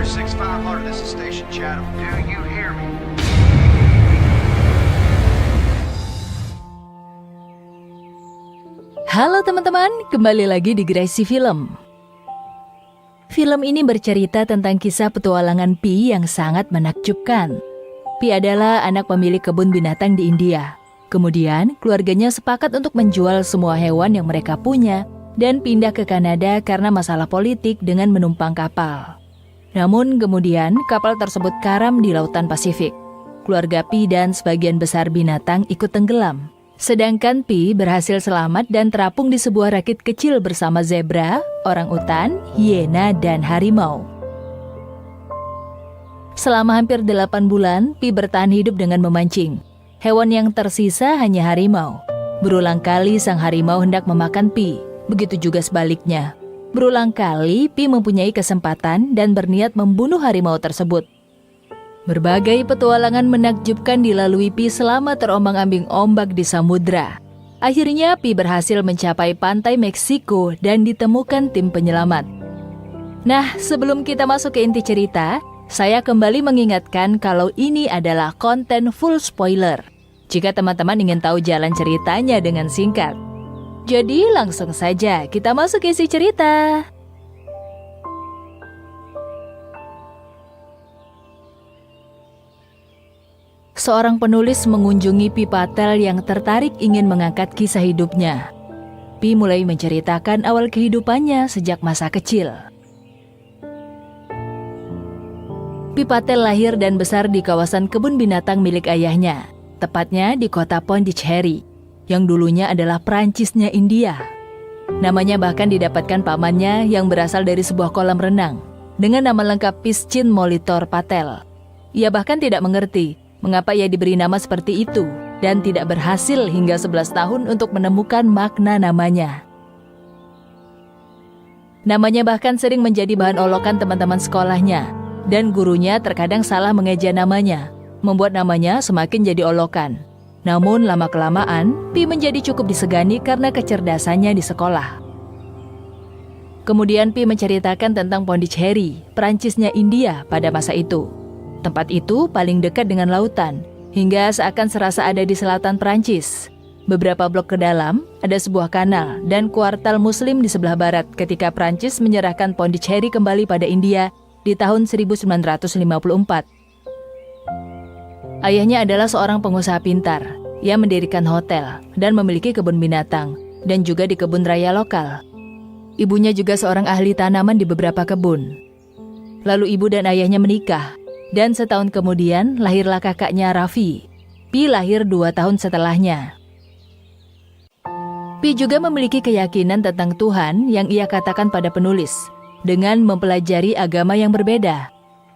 6500, this is Station Chatham. Do you hear me? Halo teman-teman, kembali lagi di Gracie Film. Film ini bercerita tentang kisah petualangan Pi yang sangat menakjubkan. Pi adalah anak pemilik kebun binatang di India. Kemudian, keluarganya sepakat untuk menjual semua hewan yang mereka punya dan pindah ke Kanada karena masalah politik dengan menumpang kapal. Namun kemudian, kapal tersebut karam di Lautan Pasifik. Keluarga Pi dan sebagian besar binatang ikut tenggelam. Sedangkan Pi berhasil selamat dan terapung di sebuah rakit kecil bersama zebra, orangutan, hiena, dan harimau. Selama hampir 8 bulan, Pi bertahan hidup dengan memancing. Hewan yang tersisa hanya harimau. Berulang kali sang harimau hendak memakan Pi, begitu juga sebaliknya. Berulang kali Pi mempunyai kesempatan dan berniat membunuh harimau tersebut. Berbagai petualangan menakjubkan dilalui Pi selama terombang-ambing ombak di samudra. Akhirnya Pi berhasil mencapai pantai Meksiko dan ditemukan tim penyelamat. Nah, sebelum kita masuk ke inti cerita, saya kembali mengingatkan kalau ini adalah konten full spoiler. Jika teman-teman ingin tahu jalan ceritanya dengan singkat. Jadi langsung saja kita masuk ke isi cerita. Seorang penulis mengunjungi Pi Patel yang tertarik ingin mengangkat kisah hidupnya. Pi mulai menceritakan awal kehidupannya sejak masa kecil. Pi Patel lahir dan besar di kawasan kebun binatang milik ayahnya, tepatnya di kota Pondicherry, yang dulunya adalah Perancisnya India. Namanya bahkan didapatkan pamannya yang berasal dari sebuah kolam renang, dengan nama lengkap Pischin Molitor Patel. Ia bahkan tidak mengerti mengapa ia diberi nama seperti itu dan tidak berhasil hingga 11 tahun untuk menemukan makna namanya. Namanya bahkan sering menjadi bahan olokan teman-teman sekolahnya, dan gurunya terkadang salah mengeja namanya, membuat namanya semakin jadi olokan. Namun lama-kelamaan, Pi menjadi cukup disegani karena kecerdasannya di sekolah. Kemudian Pi menceritakan tentang Pondicherry, Perancisnya India pada masa itu. Tempat itu paling dekat dengan lautan, hingga seakan serasa ada di selatan Perancis. Beberapa blok ke dalam, ada sebuah kanal dan kuartal Muslim di sebelah barat ketika Perancis menyerahkan Pondicherry kembali pada India di tahun 1954. Ayahnya adalah seorang pengusaha pintar. Ia mendirikan hotel dan memiliki kebun binatang dan juga di kebun raya lokal. Ibunya juga seorang ahli tanaman di beberapa kebun. Lalu ibu dan ayahnya menikah. Dan setahun kemudian lahirlah kakaknya Raffi. Pi lahir 2 tahun setelahnya. Pi juga memiliki keyakinan tentang Tuhan yang ia katakan pada penulis, dengan mempelajari agama yang berbeda.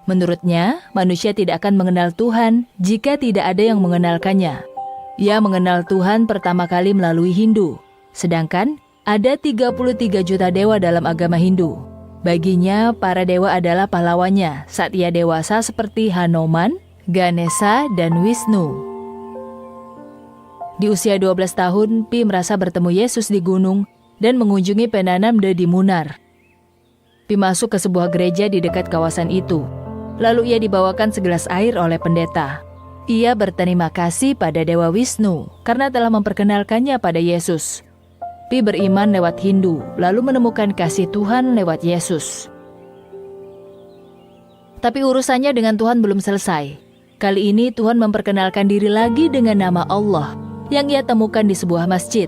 Menurutnya, manusia tidak akan mengenal Tuhan jika tidak ada yang mengenalkannya. Ia mengenal Tuhan pertama kali melalui Hindu, sedangkan ada 33 juta dewa dalam agama Hindu. Baginya, para dewa adalah pahlawannya saat ia dewasa seperti Hanuman, Ganesha, dan Wisnu. Di usia 12 tahun, Pi merasa bertemu Yesus di gunung dan mengunjungi Penanam de Munar. Pi masuk ke sebuah gereja di dekat kawasan itu. Lalu ia dibawakan segelas air oleh pendeta. Ia berterima kasih pada Dewa Wisnu karena telah memperkenalkannya pada Yesus. Pi beriman lewat Hindu, lalu menemukan kasih Tuhan lewat Yesus. Tapi urusannya dengan Tuhan belum selesai. Kali ini Tuhan memperkenalkan diri lagi dengan nama Allah yang ia temukan di sebuah masjid.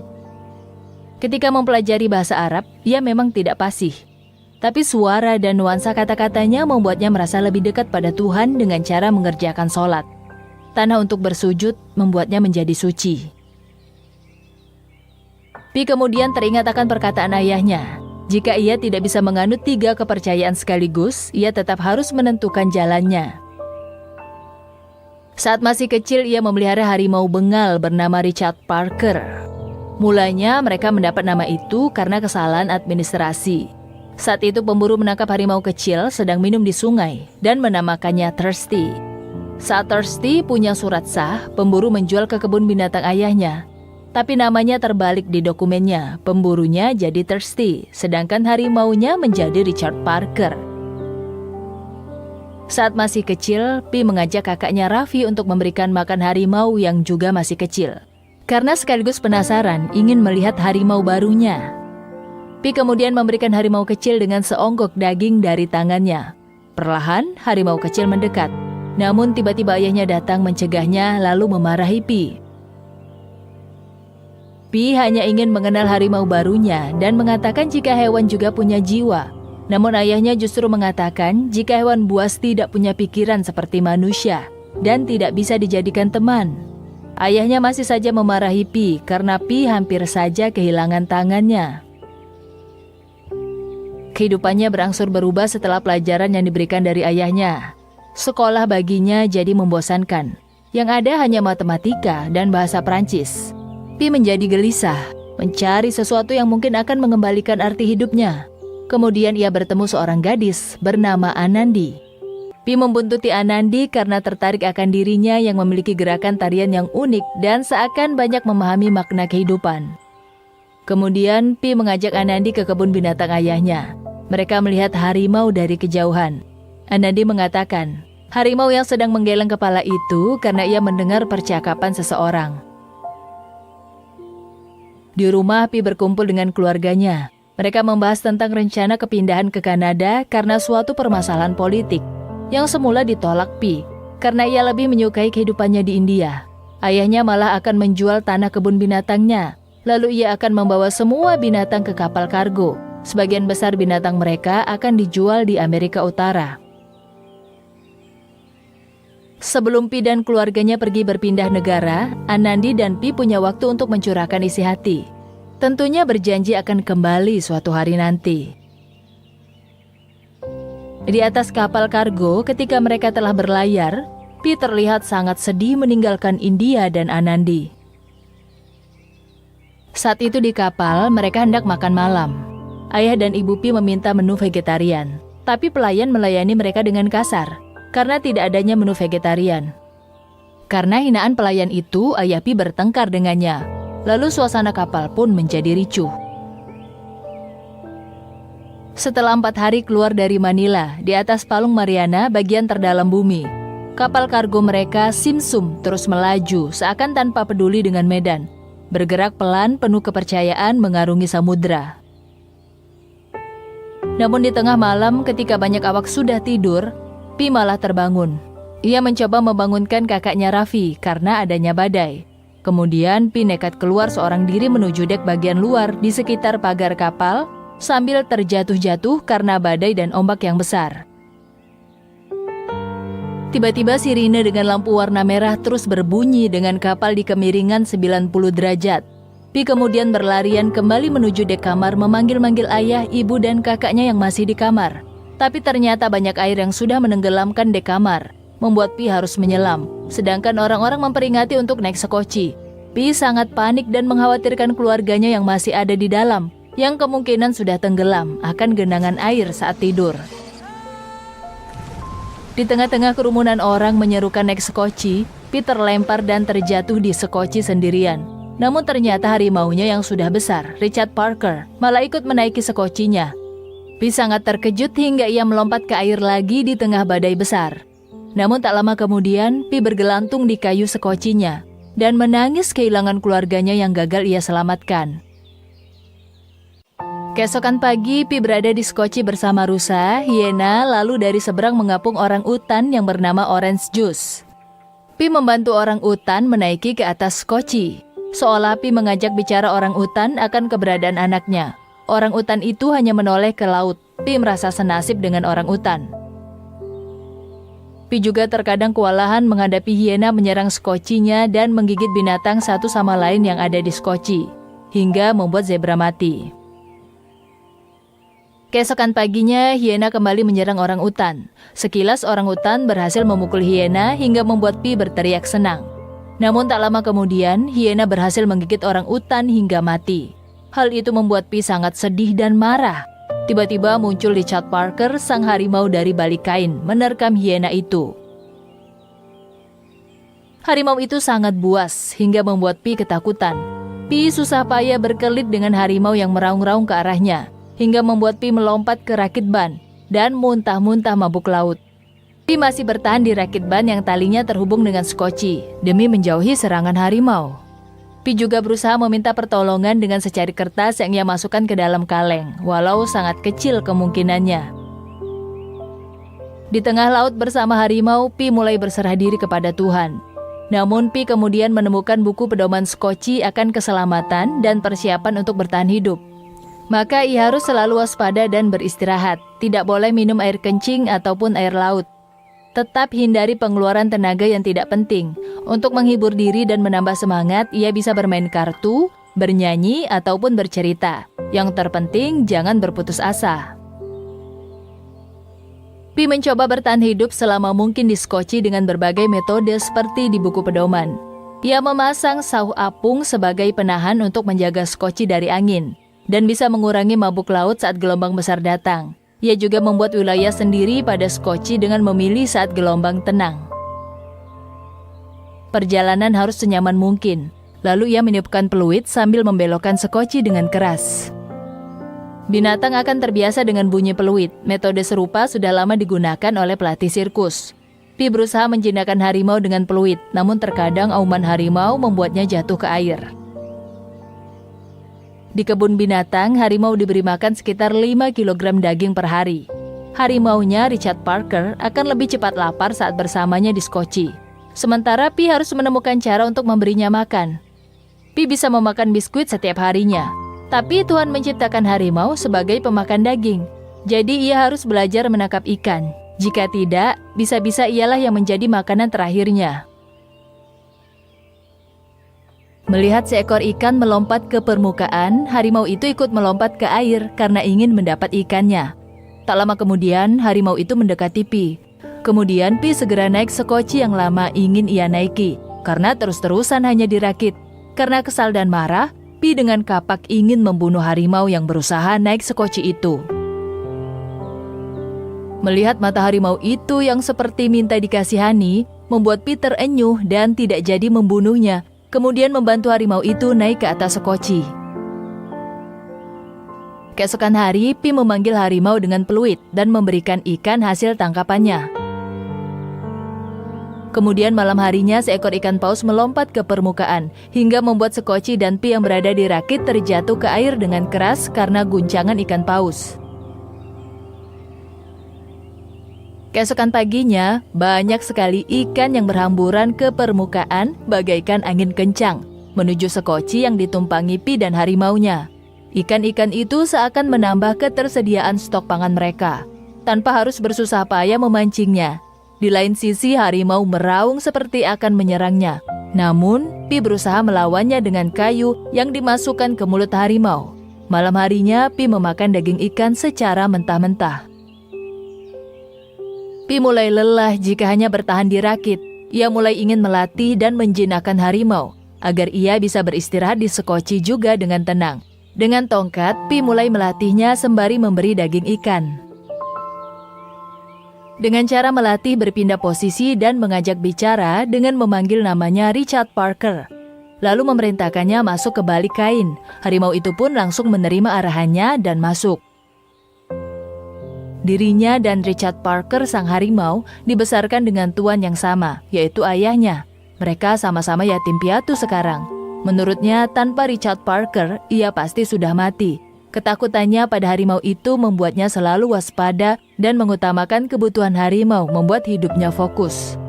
Ketika mempelajari bahasa Arab, ia memang tidak fasih. Tapi suara dan nuansa kata-katanya membuatnya merasa lebih dekat pada Tuhan dengan cara mengerjakan sholat. Tanah untuk bersujud membuatnya menjadi suci. Pi kemudian teringat akan perkataan ayahnya. Jika ia tidak bisa menganut 3 kepercayaan sekaligus, ia tetap harus menentukan jalannya. Saat masih kecil, ia memelihara harimau bengal bernama Richard Parker. Mulanya mereka mendapat nama itu karena kesalahan administrasi. Saat itu pemburu menangkap harimau kecil sedang minum di sungai dan menamakannya Thirsty. Saat Thirsty punya surat sah, pemburu menjual ke kebun binatang ayahnya. Tapi namanya terbalik di dokumennya, pemburunya jadi Thirsty, sedangkan harimaunya menjadi Richard Parker. Saat masih kecil, Pi mengajak kakaknya Raffi untuk memberikan makan harimau yang juga masih kecil. Karena sekaligus penasaran ingin melihat harimau barunya. Pi kemudian memberikan harimau kecil dengan seonggok daging dari tangannya. Perlahan, harimau kecil mendekat. Namun tiba-tiba ayahnya datang mencegahnya lalu memarahi Pi. Pi hanya ingin mengenal harimau barunya dan mengatakan jika hewan juga punya jiwa. Namun ayahnya justru mengatakan jika hewan buas tidak punya pikiran seperti manusia dan tidak bisa dijadikan teman. Ayahnya masih saja memarahi Pi karena Pi hampir saja kehilangan tangannya. Kehidupannya berangsur berubah setelah pelajaran yang diberikan dari ayahnya. Sekolah baginya jadi membosankan. Yang ada hanya matematika dan bahasa Prancis. Pi menjadi gelisah, mencari sesuatu yang mungkin akan mengembalikan arti hidupnya. Kemudian ia bertemu seorang gadis bernama Anandi. Pi membuntuti Anandi karena tertarik akan dirinya yang memiliki gerakan tarian yang unik dan seakan banyak memahami makna kehidupan. Kemudian Pi mengajak Anandi ke kebun binatang ayahnya. Mereka melihat harimau dari kejauhan. Anandi mengatakan, harimau yang sedang menggeleng kepala itu karena ia mendengar percakapan seseorang. Di rumah Pi berkumpul dengan keluarganya. Mereka membahas tentang rencana kepindahan ke Kanada karena suatu permasalahan politik yang semula ditolak Pi karena ia lebih menyukai kehidupannya di India. Ayahnya malah akan menjual tanah kebun binatangnya, lalu ia akan membawa semua binatang ke kapal kargo. Sebagian besar binatang mereka akan dijual di Amerika Utara. Sebelum Pi dan keluarganya pergi berpindah negara, Anandi dan Pi punya waktu untuk mencurahkan isi hati. Tentunya berjanji akan kembali suatu hari nanti. Di atas kapal kargo ketika mereka telah berlayar, Pi terlihat sangat sedih meninggalkan India dan Anandi. Saat itu di kapal mereka hendak makan malam. Ayah dan ibu Pi meminta menu vegetarian, tapi pelayan melayani mereka dengan kasar karena tidak adanya menu vegetarian. Karena hinaan pelayan itu, ayah Pi bertengkar dengannya. Lalu suasana kapal pun menjadi ricuh. Setelah 4 hari keluar dari Manila, di atas Palung Mariana bagian terdalam bumi, kapal kargo mereka Simsum terus melaju seakan tanpa peduli dengan medan. Bergerak pelan penuh kepercayaan mengarungi samudra. Namun di tengah malam ketika banyak awak sudah tidur, Pi malah terbangun. Ia mencoba membangunkan kakaknya Raffi karena adanya badai. Kemudian Pi nekat keluar seorang diri menuju dek bagian luar di sekitar pagar kapal sambil terjatuh-jatuh karena badai dan ombak yang besar. Tiba-tiba sirine dengan lampu warna merah terus berbunyi dengan kapal di kemiringan 90 derajat. Pi kemudian berlarian kembali menuju dek kamar memanggil-manggil ayah, ibu dan kakaknya yang masih di kamar. Tapi ternyata banyak air yang sudah menenggelamkan dek kamar, membuat Pi harus menyelam. Sedangkan orang-orang memperingati untuk naik sekoci. Pi sangat panik dan mengkhawatirkan keluarganya yang masih ada di dalam, yang kemungkinan sudah tenggelam akan genangan air saat tidur. Di tengah-tengah kerumunan orang menyerukan naik sekoci, Pi terlempar dan terjatuh di sekoci sendirian. Namun ternyata harimaunya yang sudah besar, Richard Parker, malah ikut menaiki sekocinya. Pi sangat terkejut hingga ia melompat ke air lagi di tengah badai besar. Namun tak lama kemudian, Pi bergelantung di kayu sekocinya dan menangis kehilangan keluarganya yang gagal ia selamatkan. Keesokan pagi, Pi berada di sekoci bersama rusa, hiena, lalu dari seberang mengapung orang utan yang bernama Orange Juice. Pi membantu orang utan menaiki ke atas sekoci, seolah Pi mengajak bicara orang utan akan keberadaan anaknya. Orang utan itu hanya menoleh ke laut. Pi merasa senasib dengan orang utan. Pi juga terkadang kewalahan menghadapi hiena menyerang skocinya dan menggigit binatang satu sama lain yang ada di skoci, hingga membuat zebra mati. Keesokan paginya, hiena kembali menyerang orang utan. Sekilas orang utan berhasil memukul hiena hingga membuat Pi berteriak senang. Namun tak lama kemudian, hiena berhasil menggigit orang utan hingga mati. Hal itu membuat Pi sangat sedih dan marah. Tiba-tiba muncul Richard Parker, sang harimau dari balik kain, menerkam hiena itu. Harimau itu sangat buas hingga membuat Pi ketakutan. Pi susah payah berkelit dengan harimau yang meraung-raung ke arahnya, hingga membuat Pi melompat ke rakit ban dan muntah-muntah mabuk laut. Pi masih bertahan di rakit ban yang talinya terhubung dengan skoci demi menjauhi serangan harimau. Pi juga berusaha meminta pertolongan dengan secari kertas yang ia masukkan ke dalam kaleng, walau sangat kecil kemungkinannya. Di tengah laut bersama harimau, Pi mulai berserah diri kepada Tuhan. Namun Pi kemudian menemukan buku pedoman skoci akan keselamatan dan persiapan untuk bertahan hidup. Maka ia harus selalu waspada dan beristirahat, tidak boleh minum air kencing ataupun air laut. Tetap hindari pengeluaran tenaga yang tidak penting. Untuk menghibur diri dan menambah semangat, ia bisa bermain kartu, bernyanyi, ataupun bercerita. Yang terpenting, jangan berputus asa. Pi mencoba bertahan hidup selama mungkin di skoci dengan berbagai metode seperti di buku pedoman. Ia memasang sauh apung sebagai penahan untuk menjaga skoci dari angin, dan bisa mengurangi mabuk laut saat gelombang besar datang. Ia juga membuat wilayah sendiri pada skoci dengan memilih saat gelombang tenang. Perjalanan harus senyaman mungkin. Lalu ia meniupkan peluit sambil membelokkan skoci dengan keras. Binatang akan terbiasa dengan bunyi peluit. Metode serupa sudah lama digunakan oleh pelatih sirkus. Pi berusaha menjinakkan harimau dengan peluit, namun terkadang auman harimau membuatnya jatuh ke air. Di kebun binatang, harimau diberi makan sekitar 5 kg daging per hari. Harimaunya, Richard Parker, akan lebih cepat lapar saat bersamanya di skoci. Sementara Pi harus menemukan cara untuk memberinya makan. Pi bisa memakan biskuit setiap harinya. Tapi Tuhan menciptakan harimau sebagai pemakan daging. Jadi ia harus belajar menangkap ikan. Jika tidak, bisa-bisa ialah yang menjadi makanan terakhirnya. Melihat seekor ikan melompat ke permukaan, harimau itu ikut melompat ke air karena ingin mendapat ikannya. Tak lama kemudian, harimau itu mendekati Pi. Kemudian Pi segera naik skoci yang lama ingin ia naiki, karena terus-terusan hanya dirakit. Karena kesal dan marah, Pi dengan kapak ingin membunuh harimau yang berusaha naik skoci itu. Melihat mata harimau itu yang seperti minta dikasihani, membuat Pi terenyuh dan tidak jadi membunuhnya. Kemudian membantu harimau itu naik ke atas skoci. Keesokan hari, Pi memanggil harimau dengan peluit dan memberikan ikan hasil tangkapannya. Kemudian malam harinya, seekor ikan paus melompat ke permukaan, hingga membuat skoci dan Pi yang berada di rakit terjatuh ke air dengan keras karena guncangan ikan paus. Keesokan paginya, banyak sekali ikan yang berhamburan ke permukaan bagaikan angin kencang, menuju skoci yang ditumpangi Pi dan harimaunya. Ikan-ikan itu seakan menambah ketersediaan stok pangan mereka, tanpa harus bersusah payah memancingnya. Di lain sisi, harimau meraung seperti akan menyerangnya. Namun, Pi berusaha melawannya dengan kayu yang dimasukkan ke mulut harimau. Malam harinya, Pi memakan daging ikan secara mentah-mentah. Pi mulai lelah jika hanya bertahan di rakit. Ia mulai ingin melatih dan menjinakkan harimau, agar ia bisa beristirahat di skoci juga dengan tenang. Dengan tongkat, Pi mulai melatihnya sembari memberi daging ikan. Dengan cara melatih berpindah posisi dan mengajak bicara dengan memanggil namanya Richard Parker. Lalu memerintahkannya masuk ke balik kain. Harimau itu pun langsung menerima arahannya dan masuk. Dirinya dan Richard Parker sang harimau dibesarkan dengan tuan yang sama, yaitu ayahnya. Mereka sama-sama yatim piatu sekarang. Menurutnya, tanpa Richard Parker, ia pasti sudah mati. Ketakutannya pada harimau itu membuatnya selalu waspada dan mengutamakan kebutuhan harimau membuat hidupnya fokus.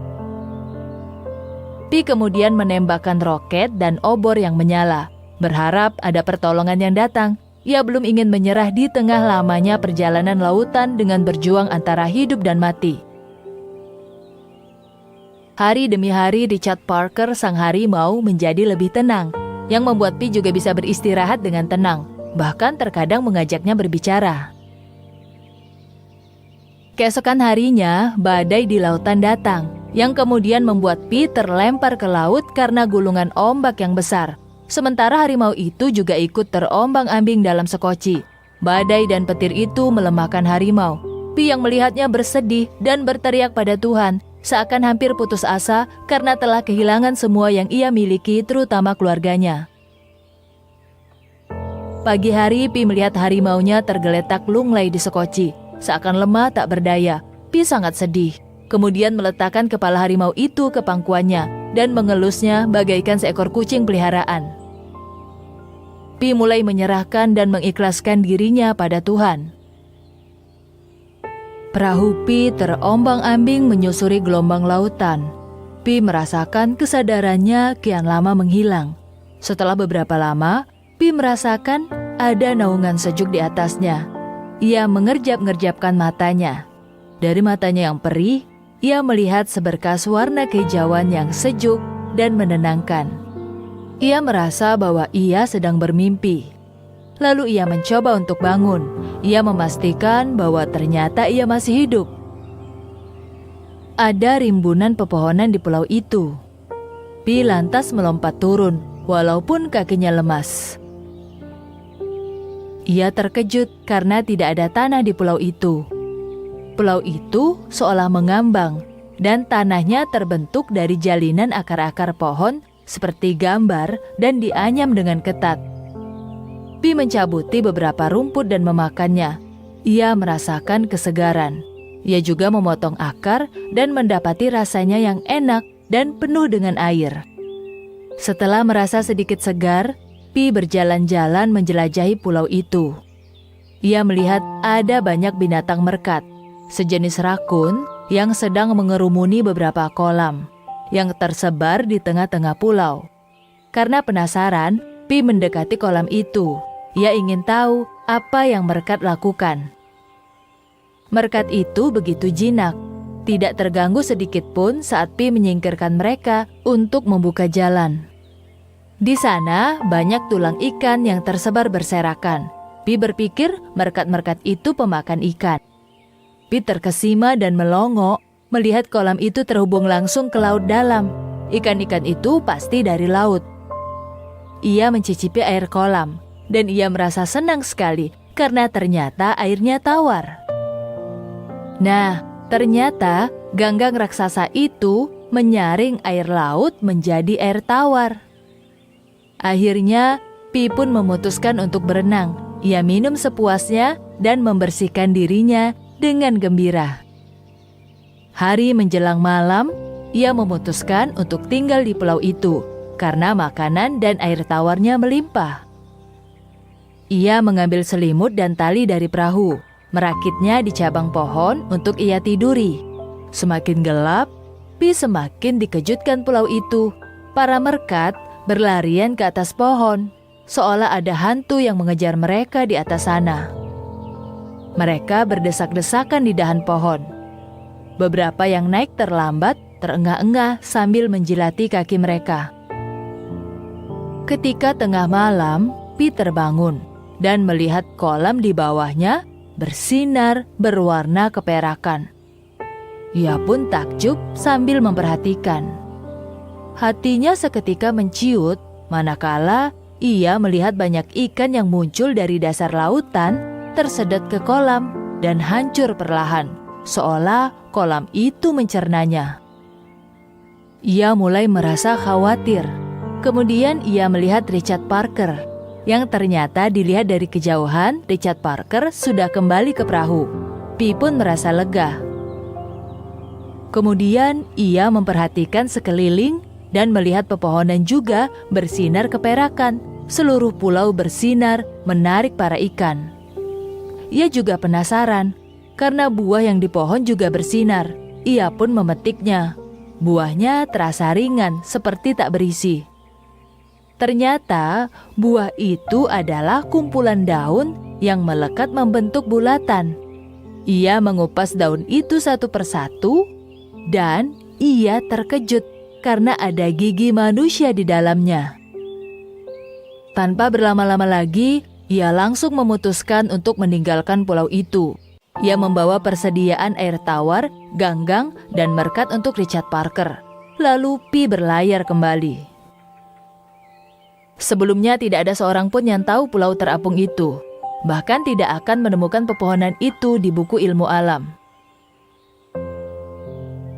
Pi kemudian menembakkan roket dan obor yang menyala. Berharap ada pertolongan yang datang. Ia belum ingin menyerah di tengah lamanya perjalanan lautan dengan berjuang antara hidup dan mati. Hari demi hari, Richard Parker sang harimau menjadi lebih tenang, yang membuat Pi juga bisa beristirahat dengan tenang, bahkan terkadang mengajaknya berbicara. Keesokan harinya, badai di lautan datang, yang kemudian membuat Pi terlempar ke laut karena gulungan ombak yang besar. Sementara harimau itu juga ikut terombang-ambing dalam skoci. Badai dan petir itu melemahkan harimau. Pi yang melihatnya bersedih dan berteriak pada Tuhan, seakan hampir putus asa karena telah kehilangan semua yang ia miliki, terutama keluarganya. Pagi hari, Pi melihat harimaunya tergeletak lunglai di skoci, seakan lemah tak berdaya. Pi sangat sedih. kemudian meletakkan kepala harimau itu ke pangkuannya dan mengelusnya bagaikan seekor kucing peliharaan. Pi mulai menyerahkan dan mengikhlaskan dirinya pada Tuhan. Perahu Pi terombang-ambing menyusuri gelombang lautan. Pi merasakan kesadarannya kian lama menghilang. Setelah beberapa lama, Pi merasakan ada naungan sejuk di atasnya. Ia mengerjap-ngerjapkan matanya. Dari matanya yang perih, ia melihat seberkas warna kehijauan yang sejuk dan menenangkan. Ia merasa bahwa ia sedang bermimpi. Lalu ia mencoba untuk bangun. Ia memastikan bahwa ternyata ia masih hidup. Ada rimbunan pepohonan di pulau itu. Pi lantas melompat turun, walaupun kakinya lemas. Ia terkejut karena tidak ada tanah di pulau itu. Pulau itu seolah mengambang, dan tanahnya terbentuk dari jalinan akar-akar pohon seperti gambar dan dianyam dengan ketat. Pi mencabuti beberapa rumput dan memakannya. Ia merasakan kesegaran. Ia juga memotong akar dan mendapati rasanya yang enak dan penuh dengan air. Setelah merasa sedikit segar, Pi berjalan-jalan menjelajahi pulau itu. Ia melihat ada banyak binatang merkat, sejenis rakun yang sedang mengerumuni beberapa kolam yang tersebar di tengah-tengah pulau. Karena penasaran, Pi mendekati kolam itu. Ia ingin tahu apa yang merkat lakukan. Merkat itu begitu jinak, tidak terganggu sedikit pun saat Pi menyingkirkan mereka untuk membuka jalan. Di sana banyak tulang ikan yang tersebar berserakan. Pi berpikir merkat-merkat itu pemakan ikan. Pi terkesima dan melongo melihat kolam itu terhubung langsung ke laut dalam. Ikan-ikan itu pasti dari laut. Ia mencicipi air kolam dan ia merasa senang sekali karena ternyata airnya tawar. Nah, ternyata ganggang raksasa itu menyaring air laut menjadi air tawar. Akhirnya, Pi pun memutuskan untuk berenang. Ia minum sepuasnya dan membersihkan dirinya dengan gembira. Hari menjelang malam, ia memutuskan untuk tinggal di pulau itu karena makanan dan air tawarnya melimpah. Ia mengambil selimut dan tali dari perahu, merakitnya di cabang pohon untuk ia tiduri. Semakin gelap, Pi semakin dikejutkan pulau itu. Para merkat berlarian ke atas pohon, seolah ada hantu yang mengejar mereka di atas sana. Mereka berdesak-desakan di dahan pohon. Beberapa yang naik terlambat, terengah-engah sambil menjilati kaki mereka. Ketika tengah malam, Pi terbangun dan melihat kolam di bawahnya bersinar berwarna keperakan. Ia pun takjub sambil memperhatikan. Hatinya seketika menciut manakala ia melihat banyak ikan yang muncul dari dasar lautan tersedot ke kolam dan hancur perlahan, seolah kolam itu mencernanya. Ia mulai merasa khawatir. Kemudian ia melihat Richard Parker, yang ternyata dilihat dari kejauhan. Richard Parker sudah kembali ke perahu. Pi pun merasa lega. Kemudian ia memperhatikan sekeliling dan melihat pepohonan juga bersinar keperakan. Seluruh pulau bersinar menarik para ikan. Ia juga penasaran karena buah yang di pohon juga bersinar. Ia pun memetiknya. Buahnya terasa ringan seperti tak berisi. Ternyata buah itu adalah kumpulan daun yang melekat membentuk bulatan. Ia mengupas daun itu satu persatu dan ia terkejut karena ada gigi manusia di dalamnya. Tanpa berlama-lama lagi, ia langsung memutuskan untuk meninggalkan pulau itu. Ia membawa persediaan air tawar, ganggang, dan merkat untuk Richard Parker. Lalu Pi berlayar kembali. Sebelumnya tidak ada seorang pun yang tahu pulau terapung itu. Bahkan tidak akan menemukan pepohonan itu di buku ilmu alam.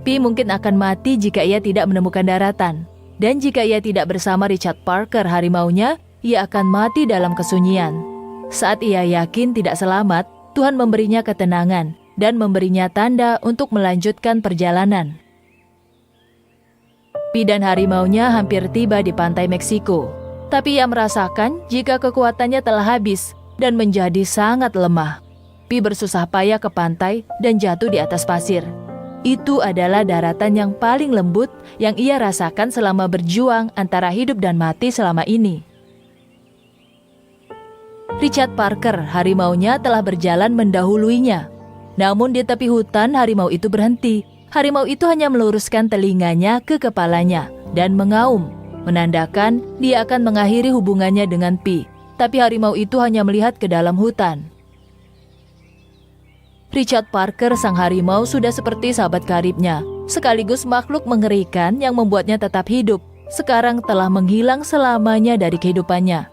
Pi mungkin akan mati jika ia tidak menemukan daratan. Dan jika ia tidak bersama Richard Parker harimaunya, ia akan mati dalam kesunyian. Saat ia yakin tidak selamat, Tuhan memberinya ketenangan. dan memberinya tanda untuk melanjutkan perjalanan. Pi dan harimaunya hampir tiba di pantai Meksiko, tapi ia merasakan jika kekuatannya telah habis dan menjadi sangat lemah. Pi bersusah payah ke pantai dan jatuh di atas pasir. Itu adalah daratan yang paling lembut yang ia rasakan selama berjuang antara hidup dan mati selama ini. Richard Parker, harimaunya, telah berjalan mendahuluinya. Namun di tepi hutan harimau itu berhenti. Harimau itu hanya meluruskan telinganya ke kepalanya dan mengaum, menandakan dia akan mengakhiri hubungannya dengan Pi. Tapi harimau itu hanya melihat ke dalam hutan. Richard Parker, sang harimau, sudah seperti sahabat karibnya, sekaligus makhluk mengerikan yang membuatnya tetap hidup, sekarang telah menghilang selamanya dari kehidupannya.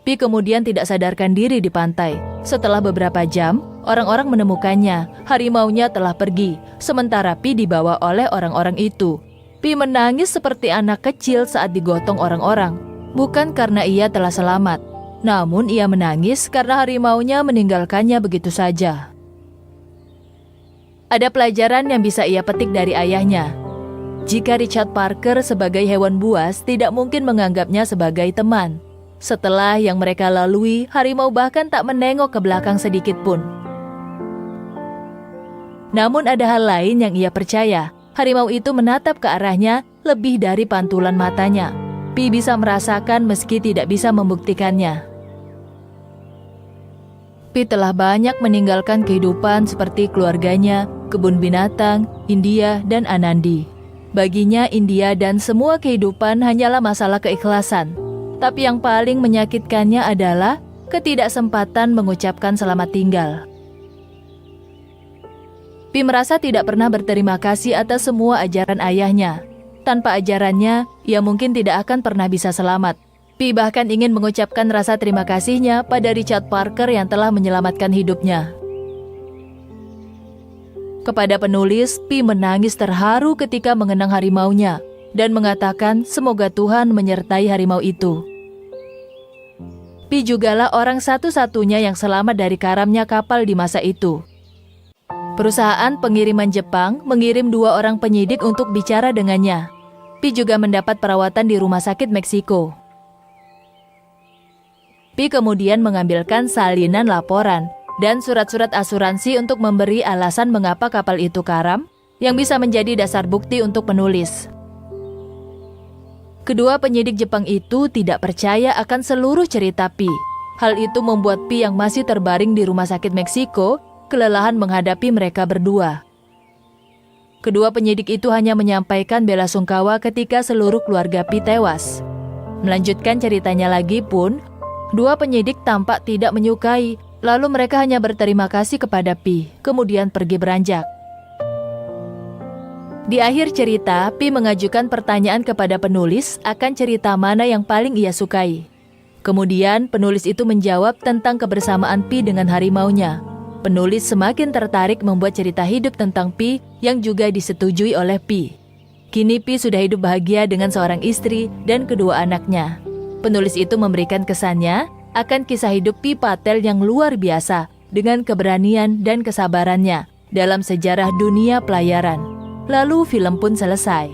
Pi kemudian tidak sadarkan diri di pantai. Setelah beberapa jam, orang-orang menemukannya. Harimaunya telah pergi, sementara Pi dibawa oleh orang-orang itu. Pi menangis seperti anak kecil saat digotong orang-orang, bukan karena ia telah selamat. Namun ia menangis karena harimaunya meninggalkannya begitu saja. Ada pelajaran yang bisa ia petik dari ayahnya. Jika Richard Parker sebagai hewan buas tidak mungkin menganggapnya sebagai teman. Setelah yang mereka lalui, harimau bahkan tak menengok ke belakang sedikit pun. Namun ada hal lain yang ia percaya. Harimau itu menatap ke arahnya lebih dari pantulan matanya. Pi bisa merasakan meski tidak bisa membuktikannya. Pi telah banyak meninggalkan kehidupan seperti keluarganya, kebun binatang, India, dan Anandi. Baginya India dan semua kehidupan hanyalah masalah keikhlasan. Tapi yang paling menyakitkannya adalah ketidaksempatan mengucapkan selamat tinggal. Pi merasa tidak pernah berterima kasih atas semua ajaran ayahnya. Tanpa ajarannya, ia mungkin tidak akan pernah bisa selamat. Pi bahkan ingin mengucapkan rasa terima kasihnya pada Richard Parker yang telah menyelamatkan hidupnya. Kepada penulis, Pi menangis terharu ketika mengenang harimaunya dan mengatakan semoga Tuhan menyertai harimau itu. Pi jugalah orang satu-satunya yang selamat dari karamnya kapal di masa itu. Perusahaan pengiriman Jepang mengirim 2 orang penyidik untuk bicara dengannya. Pi juga mendapat perawatan di rumah sakit Meksiko. Pi kemudian mengambilkan salinan laporan dan surat-surat asuransi untuk memberi alasan mengapa kapal itu karam, yang bisa menjadi dasar bukti untuk penulis. Kedua penyidik Jepang itu tidak percaya akan seluruh cerita Pi. Hal itu membuat Pi yang masih terbaring di rumah sakit Meksiko kelelahan menghadapi mereka berdua. Kedua penyidik itu hanya menyampaikan belasungkawa ketika seluruh keluarga Pi tewas. Melanjutkan ceritanya lagi pun, 2 penyidik tampak tidak menyukai, lalu mereka hanya berterima kasih kepada Pi, kemudian pergi beranjak. Di akhir cerita, Pi mengajukan pertanyaan kepada penulis akan cerita mana yang paling ia sukai. Kemudian penulis itu menjawab tentang kebersamaan Pi dengan harimaunya. Penulis semakin tertarik membuat cerita hidup tentang Pi yang juga disetujui oleh Pi. Kini Pi sudah hidup bahagia dengan seorang istri dan kedua anaknya. Penulis itu memberikan kesannya akan kisah hidup Pi Patel yang luar biasa dengan keberanian dan kesabarannya dalam sejarah dunia pelayaran. Lalu film pun selesai.